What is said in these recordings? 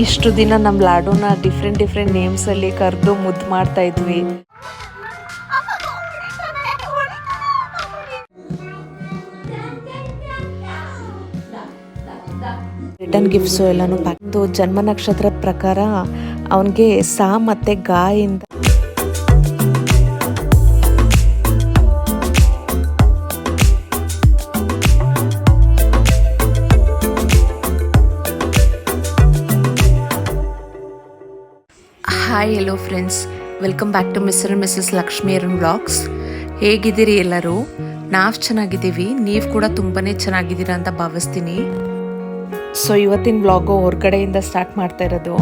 ಇಷ್ಟು ದಿನ ನಮ್ಮ ಲಾಡುನ ಡಿಫ್ರೆಂಟ್ ನೇಮ್ಸಲ್ಲಿ ಕರೆದು ಮುದ್ದು ಮಾಡ್ತಾ ಇದ್ವಿ. ರಿಟರ್ನ್ ಗಿಫ್ಟ್ಸು ಎಲ್ಲನೂ ಪ್ಯಾಕ್ದು. ಜನ್ಮ ನಕ್ಷತ್ರದ ಪ್ರಕಾರ ಅವನಿಗೆ ಸಾ ಮತ್ತು ಗಾ ಇಂದ hi hello friends, welcome back to mister and Mrs Lakshmi Arun vlogs. ಹೇಗಿದ್ದೀರಿ ಎಲ್ಲರೂ? ನಾವು ಚೆನ್ನಾಗಿದ್ದೀವಿ, ನೀವು ಕೂಡ ತುಂಬಾ ಚೆನ್ನಾಗಿದ್ದೀರಾ ಅಂತ ಭಾವಿಸ್ತೀನಿ. ಸೊ ಇವತ್ತಿನ ವ್ಲಾಗು ಹೊರಗಡೆಯಿಂದ ಸ್ಟಾರ್ಟ್ ಮಾಡ್ತಾ ಇರೋದು.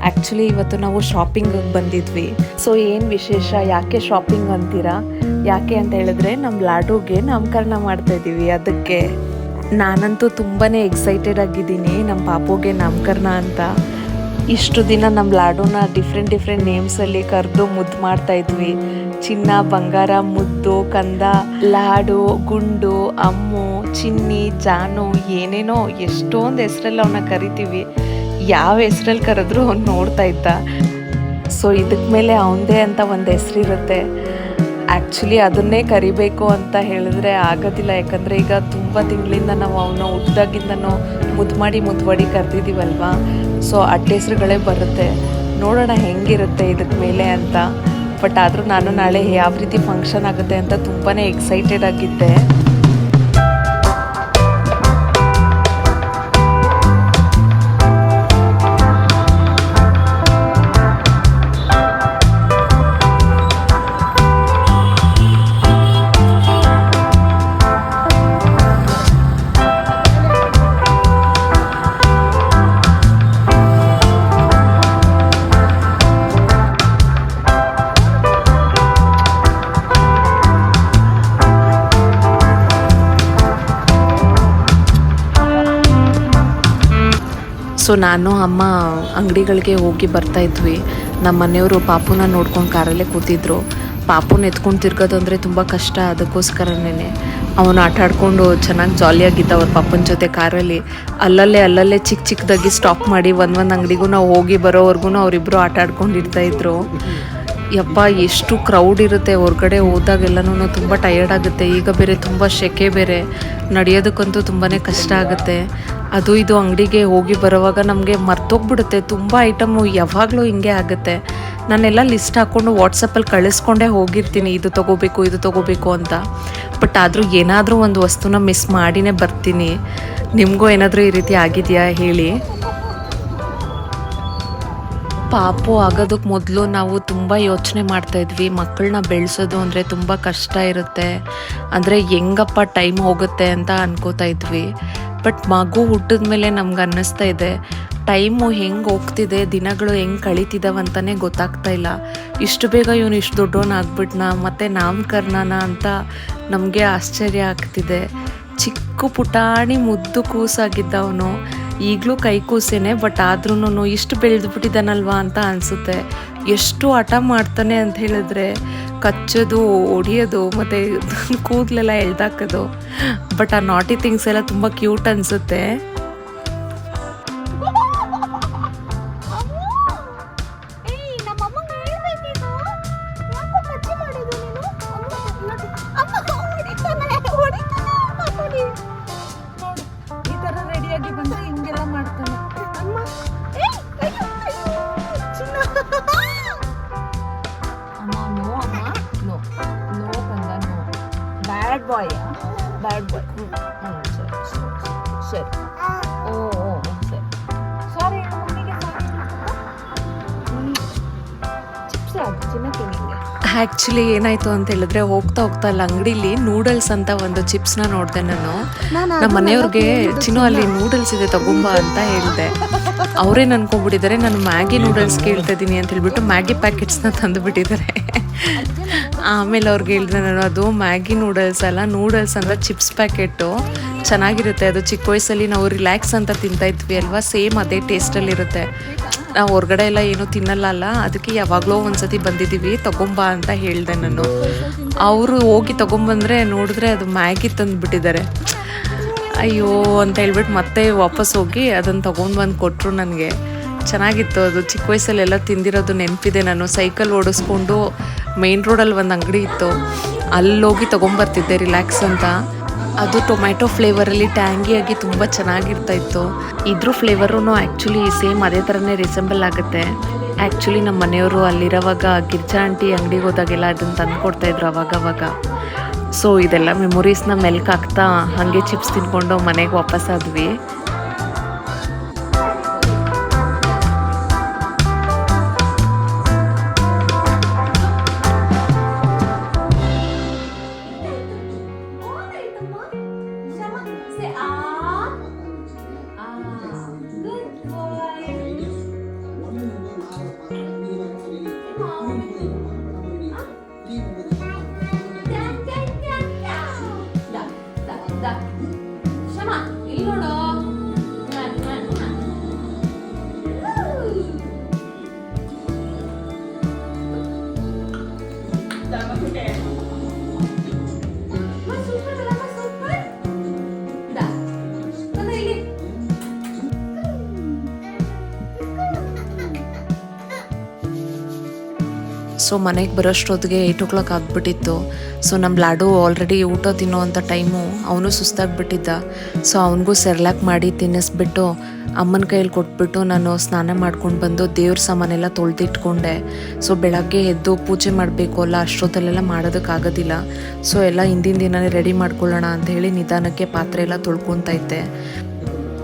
ಆ್ಯಕ್ಚುಲಿ ಇವತ್ತು ನಾವು ಶಾಪಿಂಗಿಗೆ ಬಂದಿದ್ವಿ. ಸೊ ಏನು ವಿಶೇಷ, ಯಾಕೆ ಶಾಪಿಂಗ್ ಅಂತೀರಾ? ಯಾಕೆ ಅಂತ ಹೇಳಿದ್ರೆ ನಮ್ಮ ಲಾಡುಗೆ ನಾಮಕರಣ ಮಾಡ್ತಾ ಇದ್ದೀವಿ. ಅದಕ್ಕೆ ನಾನಂತೂ ತುಂಬಾ ಎಕ್ಸೈಟೆಡ್ ಆಗಿದ್ದೀನಿ ನಮ್ಮ ಪಾಪುಗೆ ನಾಮಕರಣ ಅಂತ. ಇಷ್ಟು ದಿನ ನಮ್ಮ ಲಾಡುನ ಡಿಫ್ರೆಂಟ್ ನೇಮ್ಸಲ್ಲಿ ಕರೆದು ಮುದ್ದು ಮಾಡ್ತಾ ಇದ್ವಿ. ಚಿನ್ನ, ಬಂಗಾರ, ಮುದ್ದು, ಕಂದ, ಲಾಡು, ಗುಂಡು, ಅಮ್ಮು, ಚಿನ್ನಿ, ಜಾನು, ಏನೇನೋ ಎಷ್ಟೊಂದು ಹೆಸ್ರಲ್ಲಿ ಅವನ್ನ ಕರಿತೀವಿ. ಯಾವ ಹೆಸ್ರಲ್ಲಿ ಕರೆದ್ರೂ ಅವ್ನು ನೋಡ್ತಾ ಇದ್ದ. ಸೊ ಇದಕ್ಕೆ ಮೇಲೆ ಅವನದೇ ಅಂತ ಒಂದು ಹೆಸರಿರುತ್ತೆ. ಆ್ಯಕ್ಚುಲಿ ಅದನ್ನೇ ಕರಿಬೇಕು ಅಂತ ಹೇಳಿದ್ರೆ ಆಗೋದಿಲ್ಲ, ಯಾಕಂದರೆ ಈಗ ತುಂಬ ತಿಂಗಳಿಂದ ನಾವು ಅವನ್ನ ಹುಟ್ಟಿದಾಗಿಂದನೂ ಮುದ್ದು ಮಾಡಿ ಕರೆದಿದ್ದೀವಲ್ವಾ. ಸೊ ಹೆಸರುಗಳೇ ಬರುತ್ತೆ. ನೋಡೋಣ ಹೆಂಗಿರುತ್ತೆ ಇದಕ್ಕೆ ಮೇಲೆ ಅಂತ. ಬಟ್ ಆದರೂ ನಾನು ನಾಳೆ ಯಾವ ರೀತಿ ಫಂಕ್ಷನ್ ಆಗುತ್ತೆ ಅಂತ ತುಂಬಾ ಎಕ್ಸೈಟೆಡ್ ಆಗಿದ್ದೆ. ಸೊ ನಾನು ಅಮ್ಮ ಅಂಗಡಿಗಳಿಗೆ ಹೋಗಿ ಬರ್ತಾಯಿದ್ವಿ. ನಮ್ಮ ಮನೆಯವರು ಪಾಪುನ ನೋಡ್ಕೊಂಡು ಕಾರಲ್ಲೇ ಕೂತಿದ್ರು. ಪಾಪುನ ಎತ್ಕೊಂಡು ತಿರ್ಗೋದು ಅಂದರೆ ತುಂಬ ಕಷ್ಟ. ಅದಕ್ಕೋಸ್ಕರನೇ ಅವನು ಆಟ ಆಡ್ಕೊಂಡು ಚೆನ್ನಾಗಿ ಜಾಲಿಯಾಗಿದ್ದ ಅವ್ರ ಪಾಪನ ಜೊತೆ ಕಾರಲ್ಲಿ. ಅಲ್ಲಲ್ಲೇ ಚಿಕ್ಕದಾಗಿ ಸ್ಟಾಪ್ ಮಾಡಿ ಒಂದು ಅಂಗಡಿಗೂ ನಾವು ಹೋಗಿ ಬರೋವರೆಗೂ ಅವರಿಬ್ಬರು ಆಟ ಆಡ್ಕೊಂಡಿರ್ತಾಯಿದ್ರು. ಯಪ್ಪ, ಎಷ್ಟು ಕ್ರೌಡ್ ಇರುತ್ತೆ ಹೊರಗಡೆ ಹೋದಾಗೆಲ್ಲನೂ. ತುಂಬ ಟಯರ್ಡ್ ಆಗುತ್ತೆ. ಈಗ ಬೇರೆ ತುಂಬ ಸೆಕೆ ಬೇರೆ, ನಡೆಯೋದಕ್ಕಂತೂ ತುಂಬಾ ಕಷ್ಟ ಆಗುತ್ತೆ. ಅದು ಇದು ಅಂಗಡಿಗೆ ಹೋಗಿ ಬರೋವಾಗ ನಮಗೆ ಮರ್ತೋಗ್ಬಿಡುತ್ತೆ. ತುಂಬ ಐಟಮು ಯಾವಾಗಲೂ ಹಿಂಗೆ ಆಗುತ್ತೆ. ನಾನೆಲ್ಲ ಲಿಸ್ಟ್ ಹಾಕ್ಕೊಂಡು ವಾಟ್ಸಪ್ಪಲ್ಲಿ ಕಳಿಸ್ಕೊಂಡೇ ಹೋಗಿರ್ತೀನಿ, ಇದು ತೊಗೋಬೇಕು ಅಂತ. ಬಟ್ ಆದರೂ ಏನಾದರೂ ಒಂದು ವಸ್ತುನ ಮಿಸ್ ಮಾಡಿನೇ ಬರ್ತೀನಿ. ನಿಮಗೂ ಏನಾದರೂ ಈ ರೀತಿ ಆಗಿದೆಯಾ ಹೇಳಿ. ಪಾಪು ಆಗೋದಕ್ಕೆ ಮೊದಲು ನಾವು ತುಂಬ ಯೋಚನೆ ಮಾಡ್ತಾಯಿದ್ವಿ. ಮಕ್ಕಳನ್ನ ಬೆಳೆಸೋದು ಅಂದರೆ ತುಂಬ ಕಷ್ಟ ಇರುತ್ತೆ, ಅಂದರೆ ಹೆಂಗಪ್ಪ ಟೈಮ್ ಹೋಗುತ್ತೆ ಅಂತ ಅನ್ಕೋತಾ ಇದ್ವಿ. ಬಟ್ ಮಗು ಹುಟ್ಟಿದ ಮೇಲೆ ನಮ್ಗೆ ಅನ್ನಿಸ್ತಾ ಇದೆ ಟೈಮು ಹೆಂಗೆ ಹೋಗ್ತಿದೆ, ದಿನಗಳು ಹೆಂಗೆ ಕಳೀತಿದ್ದಾವಂತಲೇ ಗೊತ್ತಾಗ್ತಾ ಇಲ್ಲ. ಇಷ್ಟು ಬೇಗ ಇವನು ಇಷ್ಟು ದೊಡ್ಡವನಾಗ್ಬಿಟ್ನ, ಮತ್ತು ನಾಮಕರಣನ ಅಂತ ನಮಗೆ ಆಶ್ಚರ್ಯ ಆಗ್ತಿದೆ. ಚಿಕ್ಕ ಪುಟಾಣಿ ಮುದ್ದು ಕೂಸಾಗಿದ್ದವನು ಈಗಲೂ ಕೈ ಕೂಸೇನೆ. ಬಟ್ ಆದ್ರೂ ಇಷ್ಟು ಬೆಳೆದ್ಬಿಟ್ಟಿದ್ದಾನಲ್ವಾ ಅಂತ ಅನಿಸುತ್ತೆ. ಎಷ್ಟು ಹಠ ಮಾಡ್ತಾನೆ ಅಂತ ಹೇಳಿದ್ರೆ, ಕಚ್ಚೋದು, ಹೊಡಿಯೋದು, ಮತ್ತು ಕೂದಲೆಲ್ಲ ಎಳ್ದಾಕೋದು. ಬಟ್ ಆ ನಾಟಿ ಥಿಂಗ್ಸ್ ಎಲ್ಲ ತುಂಬ ಕ್ಯೂಟ್ ಅನಿಸುತ್ತೆ. ಬ್ಯಾಡ್ ಬಾಯ್. ಸರಿ. ಸರಿ. ಸಾರಿ ಮಮ್ಮಿಗೆ ಚಿಪ್ಸ್ ಯಾವುದು ತಿನ್ನಕ್ಕೆ ನಿಮಗೆ? ಆ್ಯಕ್ಚುಲಿ ಏನಾಯಿತು ಅಂತ ಹೇಳಿದ್ರೆ, ಹೋಗ್ತಾ ಅಲ್ಲಿ ಅಂಗಡೀಲಿ ನೂಡಲ್ಸ್ ಅಂತ ಒಂದು ಚಿಪ್ಸ್ನ ನೋಡಿದೆ ನಾನು. ನಮ್ಮ ಮನೆಯವ್ರಿಗೆ ಚಿನ್ನು ಅಲ್ಲಿ ನೂಡಲ್ಸ್ ಇದೆ ತಗೊಂಬ ಅಂತ ಹೇಳಿದೆ. ಅವರೇನು ಅನ್ಕೊಂಡ್ಬಿಟ್ಟಿದ್ದಾರೆ ನಾನು ಮ್ಯಾಗಿ ನೂಡಲ್ಸ್ ಕೇಳ್ತಾ ಇದ್ದೀನಿ ಅಂತ ಹೇಳ್ಬಿಟ್ಟು ಮ್ಯಾಗಿ ಪ್ಯಾಕೆಟ್ಸ್ನ ತಂದುಬಿಟ್ಟಿದ್ದಾರೆ. ಆಮೇಲೆ ಅವ್ರಿಗೆ ಹೇಳಿದೆ ನಾನು, ಅದು ಮ್ಯಾಗಿ ನೂಡಲ್ಸ್ ಅಲ್ಲ, ನೂಡಲ್ಸ್ ಅಂತ ಚಿಪ್ಸ್ ಪ್ಯಾಕೆಟು ಚೆನ್ನಾಗಿರುತ್ತೆ. ಅದು ಚಿಕ್ಕ ವಯಸ್ಸಲ್ಲಿ ನಾವು ರಿಲ್ಯಾಕ್ಸ್ ಅಂತ ತಿಂತಾಯಿದ್ವಿ ಅಲ್ವಾ, ಸೇಮ್ ಅದೇ ಟೇಸ್ಟಲ್ಲಿರುತ್ತೆ. ನಾವು ಹೊರಗಡೆ ಎಲ್ಲ ಏನೂ ತಿನ್ನಲ್ಲ, ಅದಕ್ಕೆ ಯಾವಾಗಲೂ ಒಂದ್ಸತಿ ಬಂದಿದ್ದೀವಿ, ತಗೊಂಬ ಅಂತ ಹೇಳಿದೆ ನಾನು. ಅವರು ಹೋಗಿ ತೊಗೊಂಬಂದರೆ ನೋಡಿದ್ರೆ ಅದು ಮ್ಯಾಗಿ ತಂದುಬಿಟ್ಟಿದ್ದಾರೆ. ಅಯ್ಯೋ ಅಂತ ಹೇಳ್ಬಿಟ್ಟು ಮತ್ತೆ ವಾಪಸ್ ಹೋಗಿ ಅದನ್ನು ತೊಗೊಂಡು ಬಂದು ಕೊಟ್ಟರು ನನಗೆ. ಚೆನ್ನಾಗಿತ್ತು ಅದು. ಚಿಕ್ಕ ವಯಸ್ಸಲ್ಲೆಲ್ಲ ತಿಂದಿರೋದು ನೆನಪಿದೆ. ನಾನು ಸೈಕಲ್ ಓಡಿಸ್ಕೊಂಡು ಮೇನ್ ರೋಡಲ್ಲಿ ಒಂದು ಅಂಗಡಿ ಇತ್ತು, ಅಲ್ಲೋಗಿ ತೊಗೊಂಬರ್ತಿದ್ದೆ ರಿಲ್ಯಾಕ್ಸ್ ಅಂತ. ಅದು ಟೊಮ್ಯಾಟೊ ಫ್ಲೇವರಲ್ಲಿ ಟ್ಯಾಂಗಿಯಾಗಿ ತುಂಬ ಚೆನ್ನಾಗಿರ್ತಾಯಿತ್ತು. ಇದ್ರ ಫ್ಲೇವರು ಆ್ಯಕ್ಚುಲಿ ಸೇಮ್ ಅದೇ ಥರನೇ ರಿಸೆಂಬಲ್ ಆಗುತ್ತೆ. ಆ್ಯಕ್ಚುಲಿ ನಮ್ಮ ಮನೆಯವರು ಅಲ್ಲಿರೋವಾಗ ಗಿರ್ಜಾ ಆಂಟಿ ಅಂಗಡಿಗೆ ಹೋದಾಗೆಲ್ಲ ಅದನ್ನು ತಂದು ಕೊಡ್ತಾಯಿದ್ರು ಅವಾಗವಾಗ. ಸೊ ಇದೆಲ್ಲ ಮೆಮೊರೀಸ್ನ ಮೆಲ್ಕಾಗ್ತಾ ಹಾಗೆ ಚಿಪ್ಸ್ ತಿನ್ಕೊಂಡು ಮನೆಗೆ ವಾಪಸ್ಸಾದ್ವಿ. ಸೊ ಮನೆಗೆ ಬರೋಷ್ಟೊತ್ತಿಗೆ 8 o'clock ಆಗಿಬಿಟ್ಟಿತ್ತು. ಸೊ ನಮ್ಮ ಲಾಡು ಆಲ್ರೆಡಿ ಊಟ ತಿನ್ನೋವಂಥ ಟೈಮು, ಅವನು ಸುಸ್ತಾಗಿಬಿಟ್ಟಿದ್ದ. ಸೊ ಅವನಿಗೂ ಸೆರ್ಲಾಕ್ ಮಾಡಿ ತಿನ್ನಿಸ್ಬಿಟ್ಟು ಅಮ್ಮನ ಕೈಯಲ್ಲಿ ಕೊಟ್ಬಿಟ್ಟು ನಾನು ಸ್ನಾನ ಮಾಡ್ಕೊಂಡು ಬಂದು ದೇವ್ರ ಸಾಮಾನೆಲ್ಲ ತೊಳೆದಿಟ್ಕೊಂಡೆ. ಸೊ ಬೆಳಗ್ಗೆ ಎದ್ದು ಪೂಜೆ ಮಾಡಬೇಕು ಅಲ್ಲ, ಅಷ್ಟೊತ್ತಲ್ಲೆಲ್ಲ ಮಾಡೋದಕ್ಕಾಗೋದಿಲ್ಲ. ಸೊ ಎಲ್ಲ ಹಿಂದಿನ ದಿನವೇ ರೆಡಿ ಮಾಡ್ಕೊಳ್ಳೋಣ ಅಂತ ಹೇಳಿ ನಿಧಾನಕ್ಕೆ ಪಾತ್ರೆ ಎಲ್ಲ ತೊಳ್ಕೊತಾ ಇದ್ದೆ.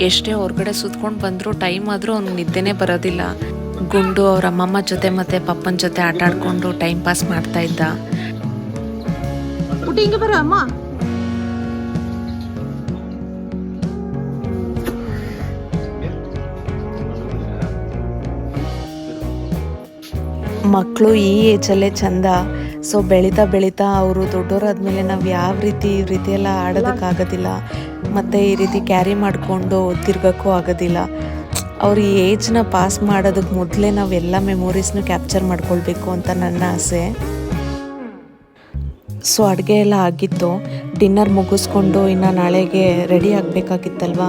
ಎಷ್ಟೇ ಹೊರಗಡೆ ಸುತ್ಕೊಂಡು ಬಂದರೂ ಟೈಮ್ ಆದರೂ ಅವ್ನಿಗೆ ನಿದ್ದೆನೇ ಬರೋದಿಲ್ಲ. ಗುಂಡು ಅವ್ರ ಅಮ್ಮಮ್ಮ ಜೊತೆ ಮತ್ತು ಪಪ್ಪನ ಜೊತೆ ಆಟ ಆಡ್ಕೊಂಡು ಟೈಮ್ ಪಾಸ್ ಮಾಡ್ತಾ ಇದ್ದ. ಮಕ್ಕಳು ಈ ಏಜಲ್ಲೇ ಚಂದ. ಸೊ ಬೆಳೀತಾ ಬೆಳೀತಾ ಅವರು ದೊಡ್ಡವರಾದ್ಮೇಲೆ ನಾವು ಯಾವ ರೀತಿ ಈ ರೀತಿ ಎಲ್ಲ ಆಡೋದಕ್ಕಾಗೋದಿಲ್ಲ, ಮತ್ತು ಈ ರೀತಿ ಕ್ಯಾರಿ ಮಾಡಿಕೊಂಡು ತಿರ್ಗೋಕ್ಕೂ ಆಗೋದಿಲ್ಲ. ಅವ್ರ ಈ ಏಜ್ನ ಪಾಸ್ ಮಾಡೋದಕ್ಕೆ ಮೊದಲೇ ನಾವೆಲ್ಲ ಮೆಮೊರೀಸ್ನು ಕ್ಯಾಪ್ಚರ್ ಮಾಡ್ಕೊಳ್ಬೇಕು ಅಂತ ನನ್ನ ಆಸೆ. ಸೊ ಅಡುಗೆ ಎಲ್ಲ ಆಗಿತ್ತು. ಡಿನ್ನರ್ ಮುಗಿಸ್ಕೊಂಡು ಇನ್ನು ನಾಳೆಗೆ ರೆಡಿ ಆಗಬೇಕಾಗಿತ್ತಲ್ವ,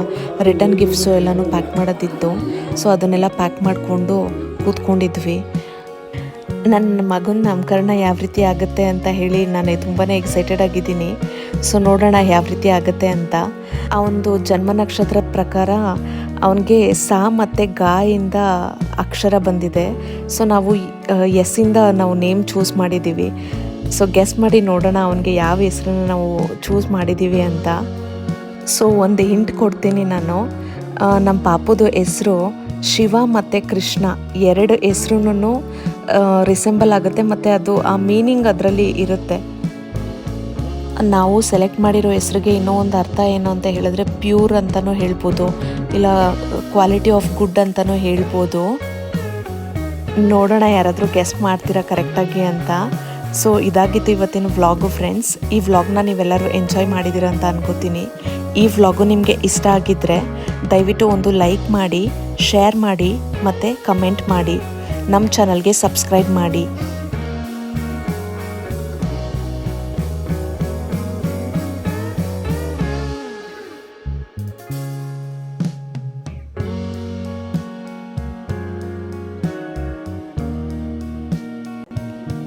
ರಿಟರ್ನ್ ಗಿಫ್ಟ್ಸು ಎಲ್ಲನೂ ಪ್ಯಾಕ್ ಮಾಡೋದಿತ್ತು. ಸೊ ಅದನ್ನೆಲ್ಲ ಪ್ಯಾಕ್ ಮಾಡಿಕೊಂಡು ಕೂತ್ಕೊಂಡಿದ್ವಿ. ನನ್ನ ಮಗನ ನಾಮಕರಣ ಯಾವ ರೀತಿ ಆಗುತ್ತೆ ಅಂತ ಹೇಳಿ ನಾನು ತುಂಬಾ ಎಕ್ಸೈಟೆಡ್ ಆಗಿದ್ದೀನಿ. ಸೊ ನೋಡೋಣ ಯಾವ ರೀತಿ ಆಗುತ್ತೆ ಅಂತ. ಅವನದು ಜನ್ಮ ನಕ್ಷತ್ರ ಪ್ರಕಾರ ಅವನಿಗೆ ಸಾ ಮತ್ತು ಗಾ ಇಂದ ಅಕ್ಷರ ಬಂದಿದೆ. ಸೊ ನಾವು ಎಸ್ಸಿಂದ ನಾವು ನೇಮ್ ಚೂಸ್ ಮಾಡಿದ್ದೀವಿ. ಸೊ ಗೆಸ್ ಮಾಡಿ ನೋಡೋಣ ಅವನಿಗೆ ಯಾವ ಹೆಸರನ್ನು ನಾವು ಚೂಸ್ ಮಾಡಿದ್ದೀವಿ ಅಂತ. ಸೊ ಒಂದು ಹಿಂಟ್ ಕೊಡ್ತೀನಿ ನಾನು. ನಮ್ಮ ಪಾಪುದು ಹೆಸರು ಶಿವ ಮತ್ತು ಕೃಷ್ಣ, ಎರಡು ಹೆಸ್ರೂ ರಿಸೆಂಬಲ್ ಆಗುತ್ತೆ, ಮತ್ತು ಅದು ಆ ಮೀನಿಂಗ್ ಅದರಲ್ಲಿ ಇರುತ್ತೆ. ನಾವು ಸೆಲೆಕ್ಟ್ ಮಾಡಿರೋ ಹೆಸ್ರಿಗೆ ಇನ್ನೂ ಒಂದು ಅರ್ಥ ಏನು ಅಂತ ಹೇಳಿದ್ರೆ ಪ್ಯೂರ್ ಅಂತಲೂ ಹೇಳ್ಬೋದು, ಇಲ್ಲ ಕ್ವಾಲಿಟಿ ಆಫ್ ಗುಡ್ ಅಂತಲೂ ಹೇಳ್ಬೋದು. ನೋಡೋಣ ಯಾರಾದರೂ ಗೆಸ್ ಮಾಡ್ತೀರಾ ಕರೆಕ್ಟಾಗಿ ಅಂತ. ಸೊ ಇದಾಗಿತ್ತು ಇವತ್ತಿನ ವ್ಲಾಗು ಫ್ರೆಂಡ್ಸ್. ಈ ವ್ಲಾಗ್ನ ನೀವೆಲ್ಲರೂ ಎಂಜಾಯ್ ಮಾಡಿದ್ದೀರ ಅಂತ ಅನ್ಕೋತೀನಿ. ಈ ವ್ಲಾಗು ನಿಮಗೆ ಇಷ್ಟ ಆಗಿದ್ದರೆ ದಯವಿಟ್ಟು ಒಂದು ಲೈಕ್ ಮಾಡಿ, ಶೇರ್ ಮಾಡಿ ಮತ್ತು ಕಮೆಂಟ್ ಮಾಡಿ. ನಮ್ಮ ಚಾನಲ್ಗೆ ಸಬ್ಸ್ಕ್ರೈಬ್ ಮಾಡಿ.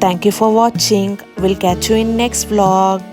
Thank you for watching. We'll catch you in next vlog.